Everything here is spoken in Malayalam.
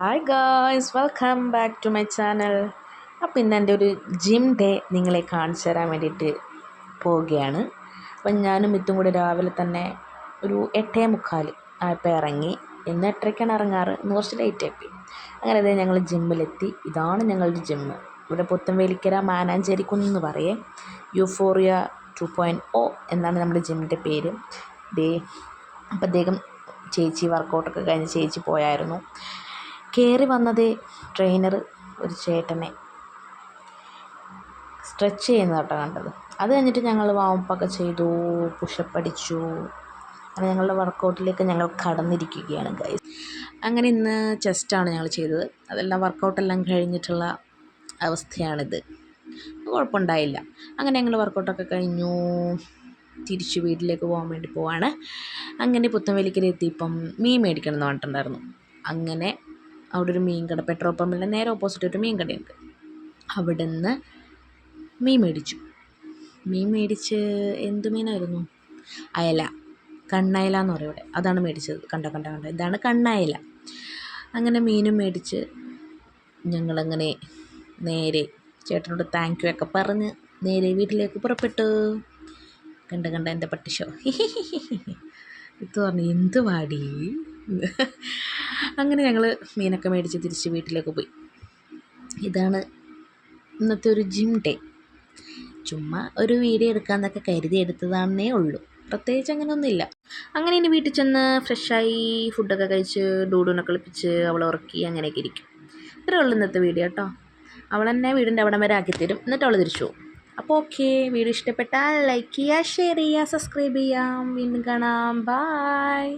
Hi guys, welcome back to my channel. അപ്പോൾ ഇന്ന് എൻ്റെ ഒരു ജിം ഡേ നിങ്ങളെ കാണിച്ചു തരാൻ വേണ്ടിയിട്ട് പോവുകയാണ്. അപ്പം ഞാനും ഇത്തും കൂടി രാവിലെ തന്നെ ഒരു 8:45 ആയപ്പോൾ ഇറങ്ങി. ഇന്ന് 8:30ക്കാണ് ഇറങ്ങാറ്, ഇന്ന് കുറച്ച് ലേറ്റ് ആയിപ്പോയി. അങ്ങനെ അതേ ഞങ്ങൾ ജിമ്മിലെത്തി. ഇതാണ് ഞങ്ങളുടെ ജിമ്മ്. ഇവിടെ പുത്തൻവേലിക്കര മാനാഞ്ചേരി കുന്ന് പറയേ. യൂഫോറിയ 2.0 എന്നാണ് നമ്മുടെ ജിമ്മിൻ്റെ പേര്. അപ്പം അദ്ദേഹം ചേച്ചി വർക്കൗട്ടൊക്കെ കഴിഞ്ഞ് ചേച്ചി പോയായിരുന്നു. കയറി വന്നത് ട്രെയിനർ ഒരു ചേട്ടനെ സ്ട്രെച്ച് ചെയ്യുന്നതാട്ടോ കണ്ടത്. അത് കഴിഞ്ഞിട്ട് ഞങ്ങൾ വാമപ്പൊക്കെ ചെയ്തു, പുഷപ്പ് അടിച്ചു. അങ്ങനെ ഞങ്ങളുടെ വർക്കൗട്ടിലേക്ക് ഞങ്ങൾ കടന്നിരിക്കുകയാണ് ഗൈസ്. അങ്ങനെ ഇന്ന് ചെസ്റ്റാണ് ഞങ്ങൾ ചെയ്തത്. അതെല്ലാം വർക്കൗട്ടെല്ലാം കഴിഞ്ഞിട്ടുള്ള അവസ്ഥയാണിത്. കുഴപ്പമുണ്ടായില്ല. അങ്ങനെ ഞങ്ങൾ വർക്കൗട്ടൊക്കെ കഴിഞ്ഞു തിരിച്ച് വീട്ടിലേക്ക് പോകാൻ വേണ്ടി പോവാണ്. അങ്ങനെ പുത്തൻവേലിക്കര എത്തിയപ്പം മീൻ മേടിക്കണം എന്ന് പറഞ്ഞിട്ടുണ്ടായിരുന്നു. അങ്ങനെ അവിടെ ഒരു മീൻ കട, പെട്രോൾ പമ്പിൻ്റെ നേരെ ഓപ്പോസിറ്റ് ഒരു മീൻ കടയുണ്ട്. അവിടെ നിന്ന് മീൻ മേടിച്ച് എന്ത് മീനായിരുന്നു? അയല, കണ്ണയല എന്ന് പറയും ഇവിടെ. അതാണ് മേടിച്ചത്. കണ്ട ഇതാണ് കണ്ണയല. അങ്ങനെ മീനും മേടിച്ച് ഞങ്ങളങ്ങനെ നേരെ ചേട്ടനോട് താങ്ക് യു ഒക്കെ പറഞ്ഞ് നേരെ വീട്ടിലേക്ക് പുറപ്പെട്ടു. കണ്ട എൻ്റെ പട്ടിഷോ ഇത് പറഞ്ഞു എന്ത് വാടി. അങ്ങനെ ഞങ്ങൾ മീനൊക്കെ മേടിച്ച് തിരിച്ച് വീട്ടിലേക്ക് പോയി. ഇതാണ് ഇന്നത്തെ ഒരു ജിം ഡേ. ചുമ്മാ ഒരു വീഡിയോ എടുക്കാമെന്നൊക്കെ കരുതി എടുത്തതാണെന്നേ ഉള്ളൂ, പ്രത്യേകിച്ച് അങ്ങനെയൊന്നുമില്ല. അങ്ങനെ ഇനി വീട്ടിൽ ചെന്ന് ഫ്രഷായി ഫുഡൊക്കെ കഴിച്ച് ഡൂഡൂനെ കളിപ്പിച്ച് അവളെ ഉറക്കി അങ്ങനെയൊക്കെ ഇരിക്കും. ഇത്രയേ ഉള്ളൂ ഇന്നത്തെ വീഡിയോ കേട്ടോ. അവളെന്നെ വീടിൻ്റെ അവിടം വരെ ആക്കിത്തരും, എന്നിട്ട് അവൾ തിരിച്ചു പോകും. അപ്പോൾ ഓക്കെ, വീഡിയോ ഇഷ്ടപ്പെട്ടാൽ ലൈക്ക് ചെയ്യുക, ഷെയർ ചെയ്യുക, സബ്സ്ക്രൈബ് ചെയ്യാം. വീണ്ടും കാണാം. ബായ്.